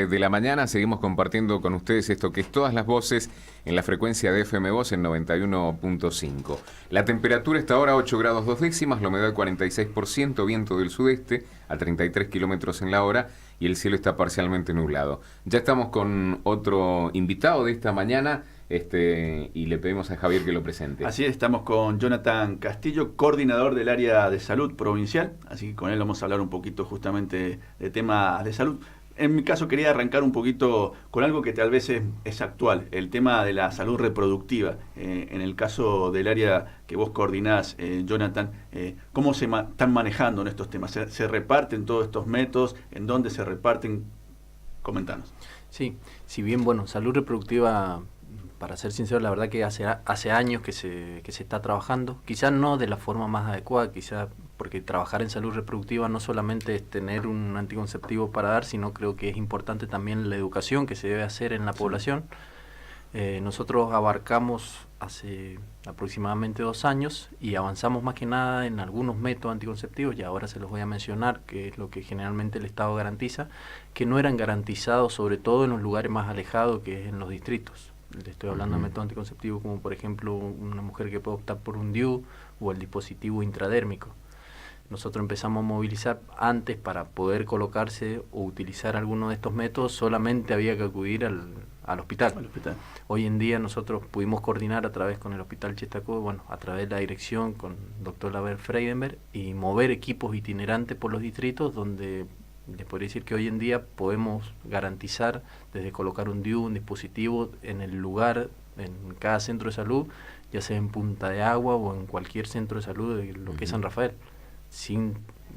de la mañana. Seguimos compartiendo con ustedes esto que es Todas las Voces en la frecuencia de FM Voz en 91.5. La temperatura está ahora 8 grados 2 décimas, la humedad 46%, viento del sudeste a 33 kilómetros en la hora y el cielo está parcialmente nublado. Ya estamos con otro invitado de esta mañana y le pedimos a Javier que lo presente. Así es, estamos con Jonathan Castillo, coordinador del área de salud provincial, así que con él vamos a hablar un poquito justamente de temas de salud. En mi caso quería arrancar un poquito con algo que tal vez es actual, el tema de la salud reproductiva. En el caso del área que vos coordinás, Jonathan, ¿cómo se están manejando en estos temas? ¿Se reparten todos estos métodos? ¿En dónde se reparten? Comentanos. Sí, si bien, bueno, salud reproductiva, para ser sincero, la verdad que hace años que se está trabajando, quizás no de la forma más adecuada, quizás porque trabajar en salud reproductiva no solamente es tener un anticonceptivo para dar, sino creo que es importante también la educación que se debe hacer en la población. Nosotros abarcamos hace aproximadamente 2 años y avanzamos más que nada en algunos métodos anticonceptivos, y ahora se los voy a mencionar, que es lo que generalmente el Estado garantiza, que no eran garantizados sobre todo en los lugares más alejados, que es en los distritos. Le estoy hablando de métodos anticonceptivos como por ejemplo una mujer que puede optar por un DIU o el dispositivo intradérmico. Nosotros empezamos a movilizar antes para poder colocarse o utilizar alguno de estos métodos, solamente había que acudir al hospital. Hoy en día nosotros pudimos coordinar a través con el Hospital Chestacó, bueno, a través de la dirección con el doctor Laver Freidenberg, y mover equipos itinerantes por los distritos donde les podría decir que hoy en día podemos garantizar desde colocar un DIU, un dispositivo en el lugar, en cada centro de salud, ya sea en Punta de Agua o en cualquier centro de salud de lo que es San Rafael, sin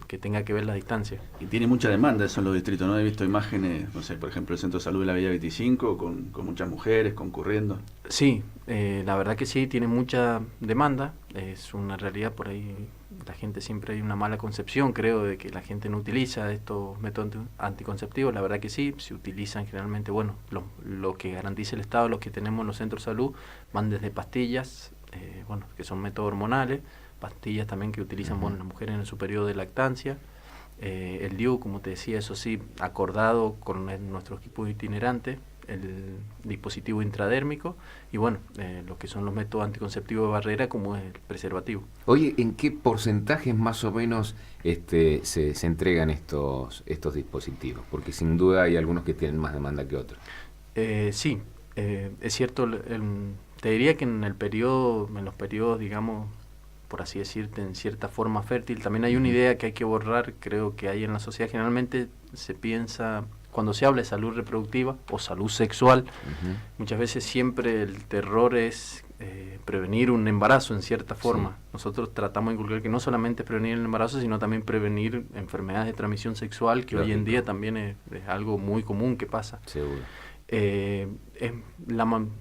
que tenga que ver la distancia. Y tiene mucha demanda eso en los distritos, ¿no? He visto imágenes, no sé, por ejemplo, el Centro de Salud de la Villa 25, con muchas mujeres concurriendo. Sí, la verdad que sí, tiene mucha demanda, es una realidad. Por ahí la gente siempre hay una mala concepción, creo, de que la gente no utiliza estos métodos anticonceptivos. La verdad que sí, se utilizan generalmente, bueno, lo que garantiza el Estado, los que tenemos en los centros de salud, van desde pastillas, bueno, que son métodos hormonales, pastillas también que utilizan, bueno, las mujeres en su periodo de lactancia, el DIU, como te decía, eso sí, acordado con nuestro equipo itinerante, el dispositivo intradérmico y bueno, lo que son los métodos anticonceptivos de barrera, como es el preservativo. Oye, ¿en qué porcentajes más o menos se entregan estos dispositivos? Porque sin duda hay algunos que tienen más demanda que otros. Sí, es cierto, te diría que en los periodos, digamos, por así decirte, en cierta forma fértil, también hay una idea que hay que borrar, creo que hay en la sociedad. Generalmente se piensa, cuando se habla de salud reproductiva o salud sexual, muchas veces siempre el terror es prevenir un embarazo en cierta forma. Sí. Nosotros tratamos de inculcar que no solamente prevenir el embarazo, sino también prevenir enfermedades de transmisión sexual, que hoy en día también es algo muy común que pasa. Seguro. Te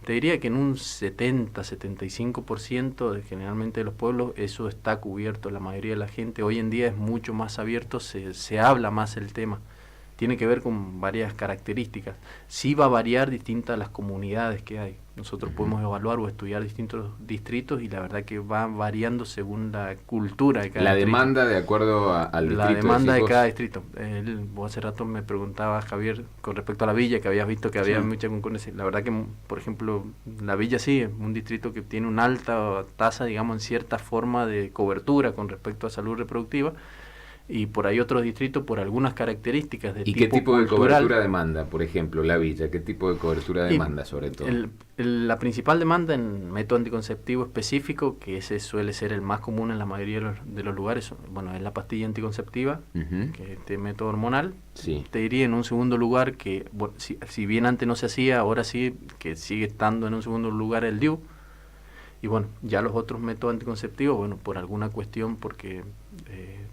diría que en un 70-75% generalmente de los pueblos eso está cubierto. La mayoría de la gente hoy en día es mucho más abierto, se habla más el tema. Tiene que ver con varias características. Sí va a variar distintas las comunidades que hay. Nosotros podemos evaluar o estudiar distintos distritos y la verdad que va variando según la cultura de cada distrito. La demanda de acuerdo al distrito. La demanda de cada distrito. Vos hace rato me preguntabas, Javier, con respecto a la villa, que habías visto que había mucha concurrencia. La verdad que, por ejemplo, la villa sí es un distrito que tiene una alta tasa, digamos, en cierta forma de cobertura con respecto a salud reproductiva. Y por ahí otros distritos por algunas características de tipo ¿Y qué tipo cultural. De cobertura demanda, por ejemplo, la villa? ¿Qué tipo de cobertura demanda sobre todo? La principal demanda en método anticonceptivo específico, que ese suele ser el más común en la mayoría de los lugares, bueno, es la pastilla anticonceptiva, que es este método hormonal. Sí. Te diría en un segundo lugar que, bueno, si bien antes no se hacía, ahora sí, que sigue estando en un segundo lugar el DIU. Y bueno, ya los otros métodos anticonceptivos, bueno, por alguna cuestión, porque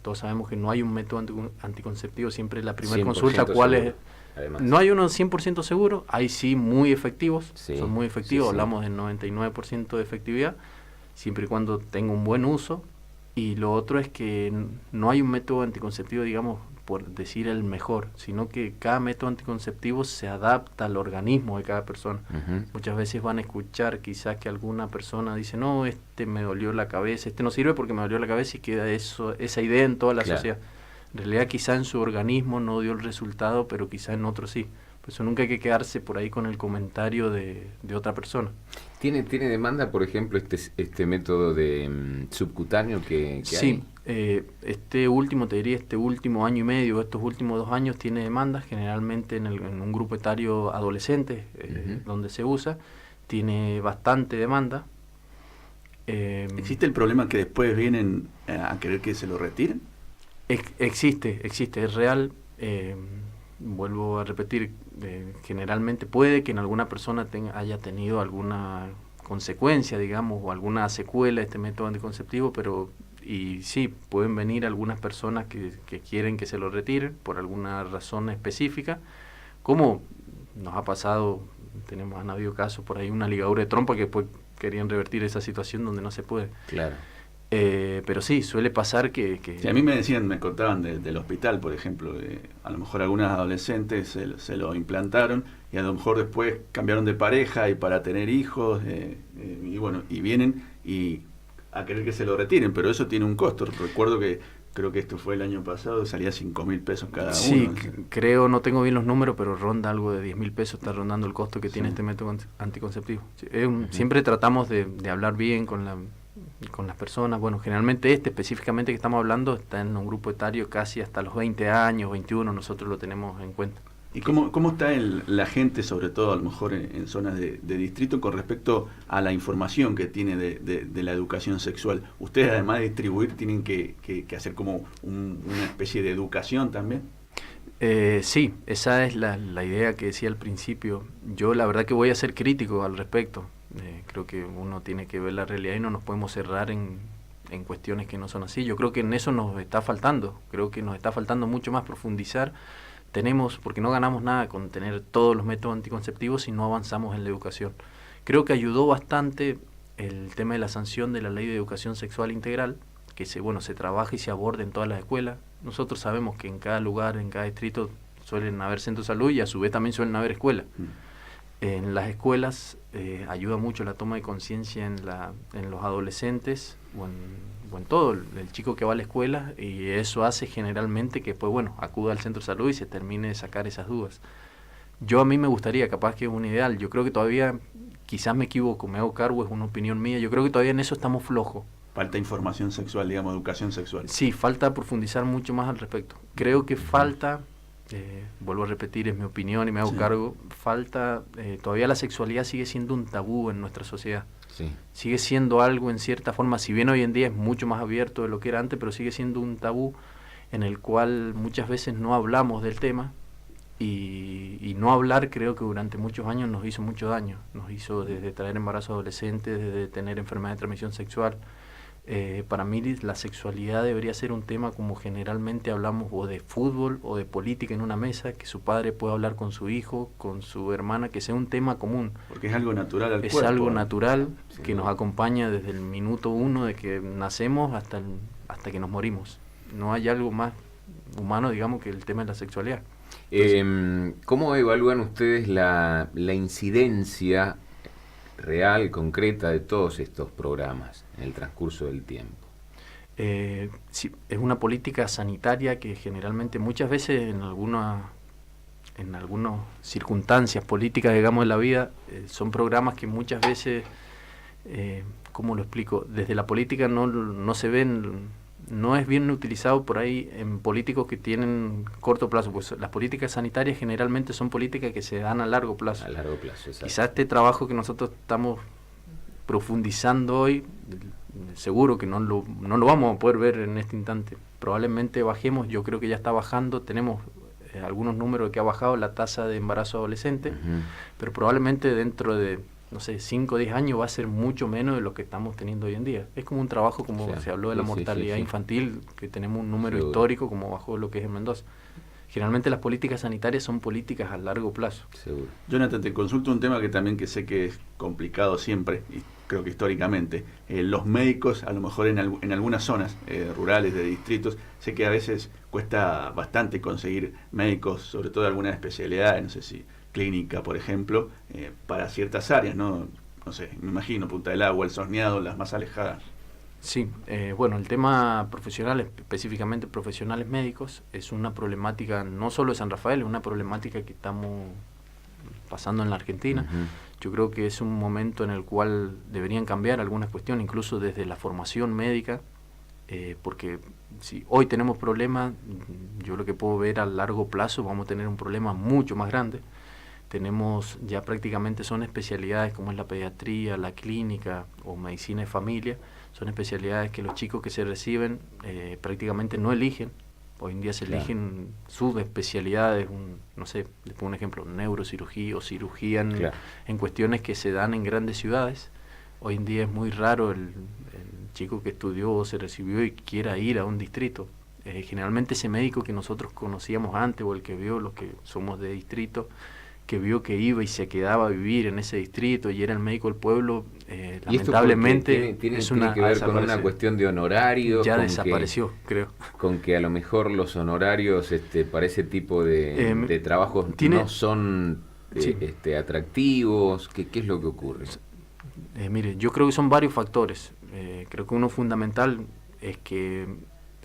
todos sabemos que no hay un método anticonceptivo, siempre la primera consulta, ¿cuál seguro. Es? Además. No hay uno 100% seguro, hay sí muy efectivos, son muy efectivos, hablamos del 99% de efectividad, siempre y cuando tenga un buen uso. Y lo otro es que no hay un método anticonceptivo, digamos, por decir el mejor, sino que cada método anticonceptivo se adapta al organismo de cada persona. Muchas veces van a escuchar quizás que alguna persona dice, no, me dolió la cabeza, no sirve porque me dolió la cabeza, y queda esa idea en toda la sociedad. En realidad quizá en su organismo no dio el resultado, pero quizá en otro sí. Por eso nunca hay que quedarse por ahí con el comentario de otra persona. ¿Tiene demanda, por ejemplo, este método de subcutáneo que Sí, hay? este último año y medio, estos últimos 2 años tiene demanda, generalmente en un grupo etario adolescente, donde se usa, tiene bastante demanda. ¿Existe el problema que después vienen a querer que se lo retiren? Existe, es real. Vuelvo a repetir, generalmente puede que en alguna persona haya tenido alguna consecuencia, digamos, o alguna secuela este método anticonceptivo, y sí, pueden venir algunas personas que quieren que se lo retiren por alguna razón específica, como nos ha pasado, han habido casos por ahí, una ligadura de trompa que después querían revertir esa situación donde no se puede. Claro. Pero sí, suele pasar que... Sí, a mí me contaban del hospital, por ejemplo, a lo mejor algunas adolescentes se lo implantaron y a lo mejor después cambiaron de pareja y para tener hijos, y bueno, y vienen y a querer que se lo retiren, pero eso tiene un costo. Recuerdo que creo que esto fue el año pasado, salía 5.000 pesos cada uno. Sí, creo, no tengo bien los números, pero ronda algo de 10.000 pesos, está rondando el costo que tiene este método anticonceptivo. Siempre tratamos de hablar bien con las personas. Bueno, generalmente específicamente que estamos hablando está en un grupo etario casi hasta los 20 años, 21, nosotros lo tenemos en cuenta. ¿Y cómo está la gente, sobre todo a lo mejor en zonas de distrito, con respecto a la información que tiene de la educación sexual? Ustedes, además de distribuir, tienen que hacer como una especie de educación también. Sí, esa es la idea que decía al principio. Yo la verdad que voy a ser crítico al respecto. Creo que uno tiene que ver la realidad y no nos podemos cerrar en cuestiones que no son así. Yo creo que en eso nos está faltando. Creo que nos está faltando mucho más profundizar. Porque no ganamos nada con tener todos los métodos anticonceptivos si no avanzamos en la educación. Creo que ayudó bastante el tema de la sanción de la Ley de Educación Sexual Integral, que se trabaja y se aborda en todas las escuelas. Nosotros sabemos que en cada lugar, en cada distrito, suelen haber centros de salud y a su vez también suelen haber escuelas. En las escuelas ayuda mucho la toma de conciencia en los adolescentes o en todo el chico que va a la escuela, y eso hace generalmente que acuda al centro de salud y se termine de sacar esas dudas. A mí me gustaría, capaz que es un ideal, yo creo que todavía, quizás me equivoco, me hago cargo, es una opinión mía, yo creo que todavía en eso estamos flojos. Falta información sexual, digamos, educación sexual. Sí, falta profundizar mucho más al respecto. Creo que falta, vuelvo a repetir, es mi opinión y me hago cargo, falta, todavía la sexualidad sigue siendo un tabú en nuestra sociedad. Sí. Sigue siendo algo en cierta forma, si bien hoy en día es mucho más abierto de lo que era antes, pero sigue siendo un tabú en el cual muchas veces no hablamos del tema, y no hablar creo que durante muchos años nos hizo mucho daño. Nos hizo desde traer embarazo adolescente, desde tener enfermedad de transmisión sexual. Para mí la sexualidad debería ser un tema como generalmente hablamos o de fútbol o de política en una mesa, que su padre pueda hablar con su hijo, con su hermana, que sea un tema común. Porque es algo natural al cuerpo. Es algo natural que nos acompaña desde el minuto 1 de que nacemos hasta que nos morimos. No hay algo más humano, digamos, que el tema de la sexualidad. ¿Cómo evalúan ustedes la incidencia real, concreta de todos estos programas en el transcurso del tiempo? Sí, es una política sanitaria que generalmente muchas veces en algunas circunstancias políticas, digamos, de la vida, son programas que muchas veces, ¿cómo lo explico? Desde la política no se ven, no es bien utilizado por ahí en políticos que tienen corto plazo, pues las políticas sanitarias generalmente son políticas que se dan a largo plazo. A largo plazo, exacto. Quizás este trabajo que nosotros estamos profundizando hoy, seguro que no lo vamos a poder ver en este instante. Probablemente bajemos, yo creo que ya está bajando, tenemos algunos números de que ha bajado la tasa de embarazo adolescente, pero probablemente dentro de, 5 o 10 años va a ser mucho menos de lo que estamos teniendo hoy en día. Es como un trabajo, como se habló de la mortalidad infantil, que tenemos un número histórico como bajó lo que es en Mendoza. Generalmente las políticas sanitarias son políticas a largo plazo. Seguro. Jonathan, te consulto un tema que también que sé que es complicado siempre, y creo que históricamente. Los médicos, a lo mejor en algunas zonas rurales de distritos, sé que a veces cuesta bastante conseguir médicos, sobre todo de algunas especialidades, no sé si clínica, por ejemplo, para ciertas áreas, ¿no? No sé, me imagino, Punta del Agua, El Sorneado, las más alejadas. Sí, el tema profesional, específicamente profesionales médicos, es una problemática no solo de San Rafael, es una problemática que estamos pasando en la Argentina. Ujú. Yo creo que es un momento en el cual deberían cambiar algunas cuestiones, incluso desde la formación médica, porque si hoy tenemos problemas, yo lo que puedo ver a largo plazo vamos a tener un problema mucho más grande. Tenemos ya prácticamente son especialidades como es la pediatría, la clínica o medicina de familia, son especialidades que los chicos que se reciben prácticamente no eligen. Hoy en día se eligen subespecialidades, no sé, les pongo un ejemplo, neurocirugía o cirugía en cuestiones que se dan en grandes ciudades. Hoy en día es muy raro el chico que estudió o se recibió y quiera ir a un distrito. Generalmente ese médico que nosotros conocíamos antes o el que vio, los que somos de distrito, que vio que iba y se quedaba a vivir en ese distrito y era el médico del pueblo, lamentablemente tiene que ver con una cuestión de honorarios. Ya desapareció, creo. Con que a lo mejor los honorarios para ese tipo de trabajos no son atractivos. ¿Qué es lo que ocurre? Mire, yo creo que son varios factores. Creo que uno fundamental es que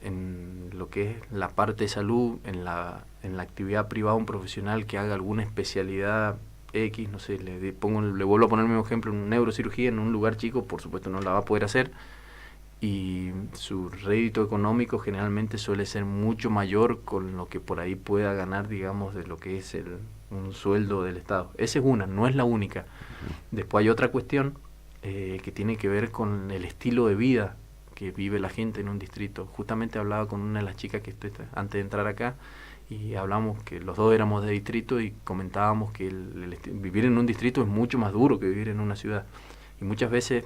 en lo que es la parte de salud, en la actividad privada, un profesional que haga alguna especialidad X, no sé, le vuelvo a poner el mismo ejemplo, una neurocirugía en un lugar chico, por supuesto no la va a poder hacer, y su rédito económico generalmente suele ser mucho mayor con lo que por ahí pueda ganar, digamos, de lo que es un sueldo del Estado. Esa es una, no es la única. Después hay otra cuestión que tiene que ver con el estilo de vida que vive la gente en un distrito. Justamente hablaba con una de las chicas que antes de entrar acá, y hablamos que los dos éramos de distrito y comentábamos que vivir en un distrito es mucho más duro que vivir en una ciudad. Y muchas veces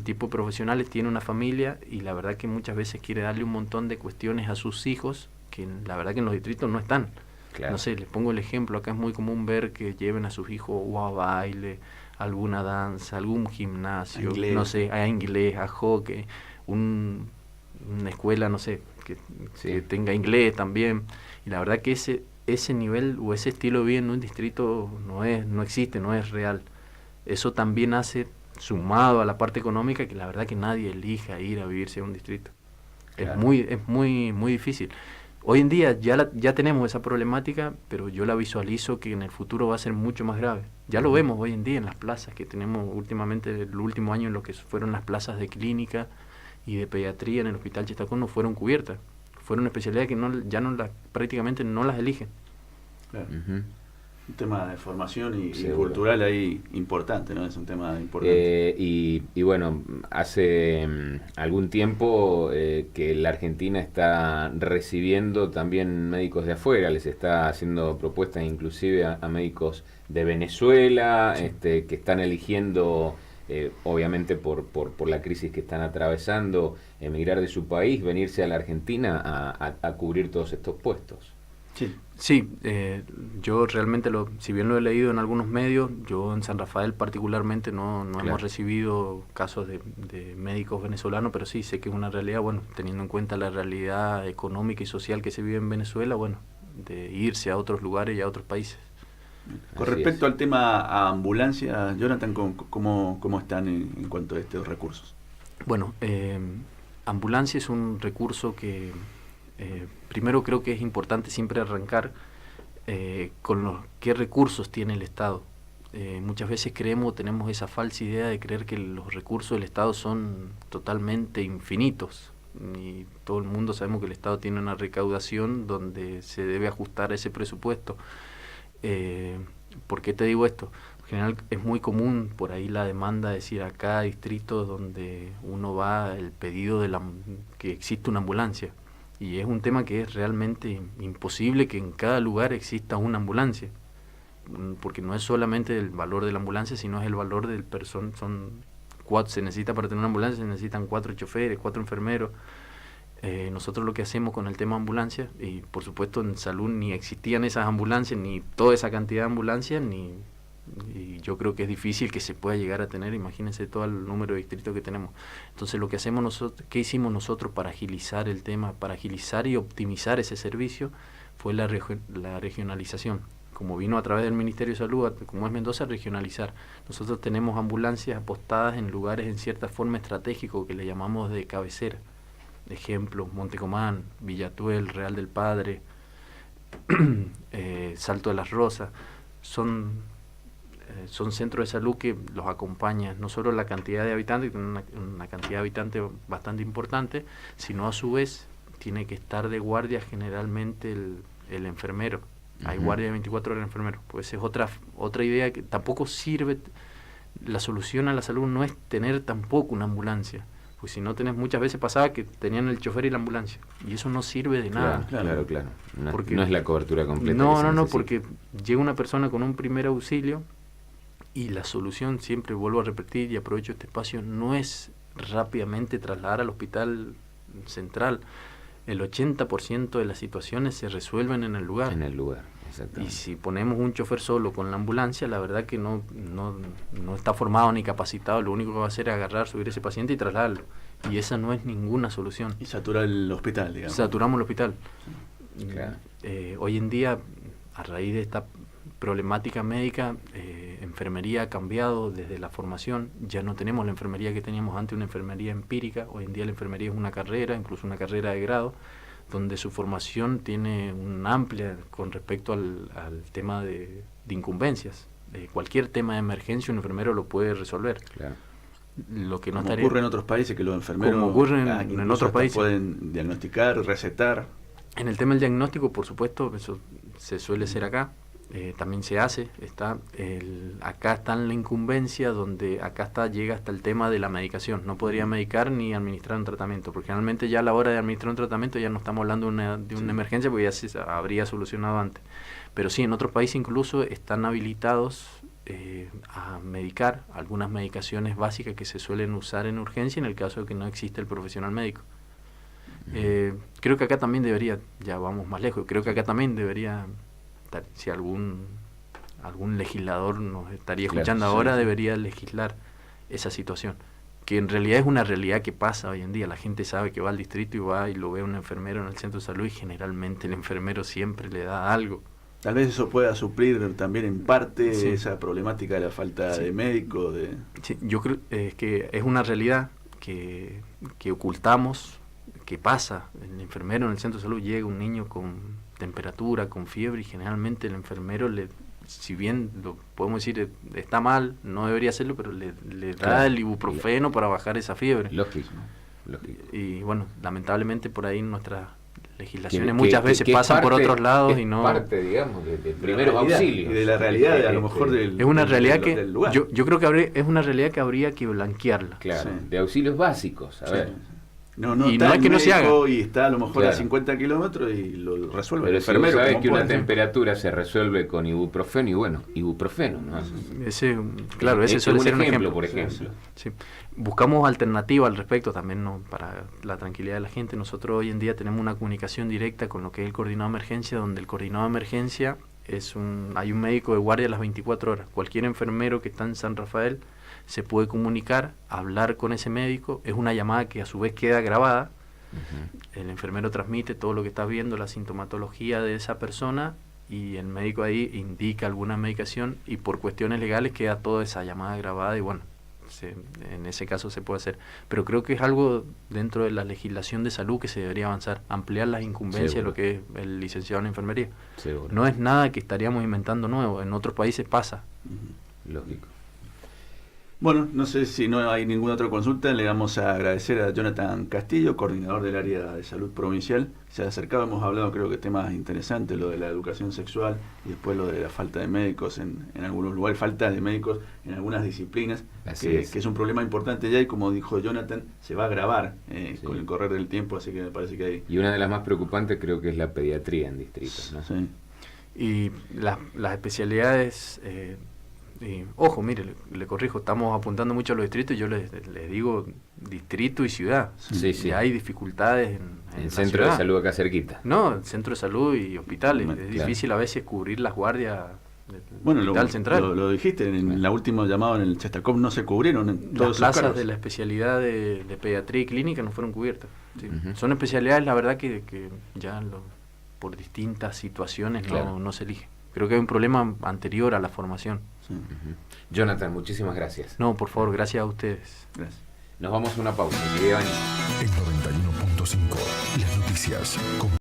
tipo de profesionales tiene una familia y la verdad que muchas veces quiere darle un montón de cuestiones a sus hijos que la verdad que en los distritos no están. Claro. No sé, les pongo el ejemplo, acá es muy común ver que lleven a sus hijos o a baile, alguna danza, algún gimnasio, no sé, a inglés, a hockey, una escuela, no sé, que tenga inglés también. Y la verdad que ese nivel o ese estilo de vida en un distrito no existe, no es real. Eso también hace, sumado a la parte económica, que la verdad que nadie elija ir a vivirse a un distrito. Claro. Es muy difícil. Hoy en día ya tenemos esa problemática, pero yo la visualizo que en el futuro va a ser mucho más grave. Ya lo vemos hoy en día en las plazas que tenemos últimamente, el último año en lo que fueron las plazas de clínica y de pediatría en el Hospital Chistacón no fueron cubiertas. Fueron especialidades que prácticamente no las eligen. Claro. Un tema de formación y cultural ahí importante, ¿no? Es un tema importante. Y bueno, hace algún tiempo que la Argentina está recibiendo también médicos de afuera, les está haciendo propuestas inclusive a médicos de Venezuela, que están eligiendo, obviamente por la crisis que están atravesando, emigrar de su país, venirse a la Argentina a cubrir todos estos puestos. Sí, yo realmente, si bien lo he leído en algunos medios, yo en San Rafael particularmente no hemos recibido casos de médicos venezolanos, pero sí sé que es una realidad, bueno, teniendo en cuenta la realidad económica y social que se vive en Venezuela, bueno, de irse a otros lugares y a otros países. Con respecto al tema a ambulancia, Jonathan, ¿cómo están en cuanto a estos recursos? Bueno, ambulancia es un recurso que... primero creo que es importante siempre arrancar con qué recursos tiene el Estado. Muchas veces tenemos esa falsa idea de creer que los recursos del Estado son totalmente infinitos. Y todo el mundo sabemos que el Estado tiene una recaudación donde se debe ajustar a ese presupuesto. ¿Por qué te digo esto? En general es muy común por ahí la demanda de decir acá distritos donde uno va el pedido que existe una ambulancia. Y es un tema que es realmente imposible que en cada lugar exista una ambulancia, porque no es solamente el valor de la ambulancia, sino es el valor del personal. Se necesita para tener una ambulancia, se necesitan 4 choferes, 4 enfermeros. Nosotros lo que hacemos con el tema ambulancia, y por supuesto en salud ni existían esas ambulancias, ni toda esa cantidad de ambulancias, y yo creo que es difícil que se pueda llegar a tener, imagínense todo el número de distritos que tenemos. Entonces lo que hacemos nosotros, ¿qué hicimos nosotros para agilizar el tema, para agilizar y optimizar ese servicio? Fue la regionalización. Como vino a través del Ministerio de Salud, como es Mendoza, regionalizar. Nosotros tenemos ambulancias apostadas en lugares en cierta forma estratégicos que le llamamos de cabecera. Ejemplo, Montecomán, Villatuel, Real del Padre, Salto de las Rosas. Son son centros de salud que los acompaña no solo la cantidad de habitantes, que tienen una cantidad de habitantes bastante importante, sino a su vez tiene que estar de guardia generalmente el enfermero. Hay guardia de 24 horas de enfermero. Pues es otra idea que tampoco sirve. La solución a la salud no es tener tampoco una ambulancia. Pues si no tenés, muchas veces pasaba que tenían el chofer y la ambulancia. Y eso no sirve de nada. Claro. No, Porque no es la cobertura completa. No, porque llega una persona con un primer auxilio y la solución, siempre vuelvo a repetir y aprovecho este espacio, no es rápidamente trasladar al hospital central. El 80% de las situaciones se resuelven en el lugar. En el lugar, exactamente. Y si ponemos un chofer solo con la ambulancia, la verdad que no está formado ni capacitado, lo único que va a hacer es agarrar, subir ese paciente y trasladarlo. Y esa no es ninguna solución. Y saturar el hospital, digamos. Saturamos el hospital. Claro. Hoy en día, a raíz de esta problemática médica, enfermería ha cambiado desde la formación. Ya no tenemos la enfermería que teníamos antes, una enfermería empírica. Hoy en día la enfermería es una carrera, incluso una carrera de grado, donde su formación tiene una amplia con respecto al tema de incumbencias. Cualquier tema de emergencia un enfermero lo puede resolver. Claro. Lo que no Como ocurre en otros países, que los enfermeros como ocurre en otros países pueden diagnosticar, recetar. En el tema del diagnóstico, por supuesto, eso se suele hacer acá. También se hace, acá está en la incumbencia, donde llega hasta el tema de la medicación. No podría medicar ni administrar un tratamiento, porque generalmente ya a la hora de administrar un tratamiento ya no estamos hablando de una emergencia, porque ya se habría solucionado antes. Pero sí, en otros países incluso están habilitados a medicar algunas medicaciones básicas que se suelen usar en urgencia en el caso de que no existe el profesional médico. Creo que acá también debería, ya vamos más lejos, creo que acá también debería, si algún legislador nos estaría escuchando ahora, debería legislar esa situación, que en realidad es una realidad que pasa hoy en día. La gente sabe que va al distrito y va y lo ve a un enfermero en el centro de salud y generalmente el enfermero siempre le da algo. Tal vez eso pueda suplir también en parte esa problemática de la falta de médico. Sí, yo creo que es una realidad que ocultamos, que pasa. El enfermero en el centro de salud, llega un niño con temperatura, con fiebre, y generalmente el enfermero, si bien lo podemos decir está mal, no debería hacerlo, pero le da el ibuprofeno para bajar esa fiebre. Lógico. Y bueno, lamentablemente por ahí nuestras legislaciones muchas veces pasan por otros lados y no... parte, digamos, de primeros auxilios. Y de la realidad, a lo mejor es una realidad que del lugar. yo creo que es una realidad que habría que blanquearla. Claro, de auxilios básicos, a ver. No es que no se haga. Y está a lo mejor a 50 kilómetros y lo resuelve. Pero el enfermero, si sabes que una temperatura se resuelve con ibuprofeno, y bueno, ibuprofeno, ¿no? Ese suele ser un ejemplo. Por ejemplo. Sí. Buscamos alternativas al respecto también, ¿no? Para la tranquilidad de la gente. Nosotros hoy en día tenemos una comunicación directa con lo que es el coordinado de emergencia, donde el coordinado de emergencia hay un médico de guardia a las 24 horas. Cualquier enfermero que está en San Rafael se puede comunicar, hablar con ese médico. Es una llamada que a su vez queda grabada. El enfermero transmite todo lo que está viendo, la sintomatología de esa persona, y el médico ahí indica alguna medicación, y por cuestiones legales queda toda esa llamada grabada, y bueno, en ese caso se puede hacer. Pero creo que es algo dentro de la legislación de salud que se debería avanzar, ampliar las incumbencias de lo que es el licenciado en enfermería. Seguro. No es nada que estaríamos inventando nuevo, en otros países pasa. Lógico. Bueno, no sé si no hay ninguna otra consulta, le vamos a agradecer a Jonathan Castillo, coordinador del área de salud provincial. Se ha acercado, hemos hablado creo que temas interesantes, lo de la educación sexual y después lo de la falta de médicos en algunos lugares, falta de médicos en algunas disciplinas, que es un problema importante ya, y como dijo Jonathan, se va a agravar con el correr del tiempo, así que me parece que hay... Y una de las más preocupantes creo que es la pediatría en distritos, ¿no? Sí. Y las especialidades... ojo, mire, le corrijo, estamos apuntando mucho a los distritos, y yo les digo distrito y ciudad. Sí. Y hay dificultades en centro de salud acá cerquita. No, centro de salud y hospitales. Es difícil a veces cubrir las guardias del hospital central. Lo dijiste, en la última llamada en el Chestakov no se cubrieron en todos las plazas de la especialidad de pediatría y clínica no fueron cubiertas. Sí. Son especialidades, la verdad, que ya por distintas situaciones no se eligen. Creo que hay un problema anterior a la formación. Sí. Jonathan, muchísimas gracias. No, por favor, gracias a ustedes. Gracias. Nos vamos a una pausa. Que En 91.5, las noticias.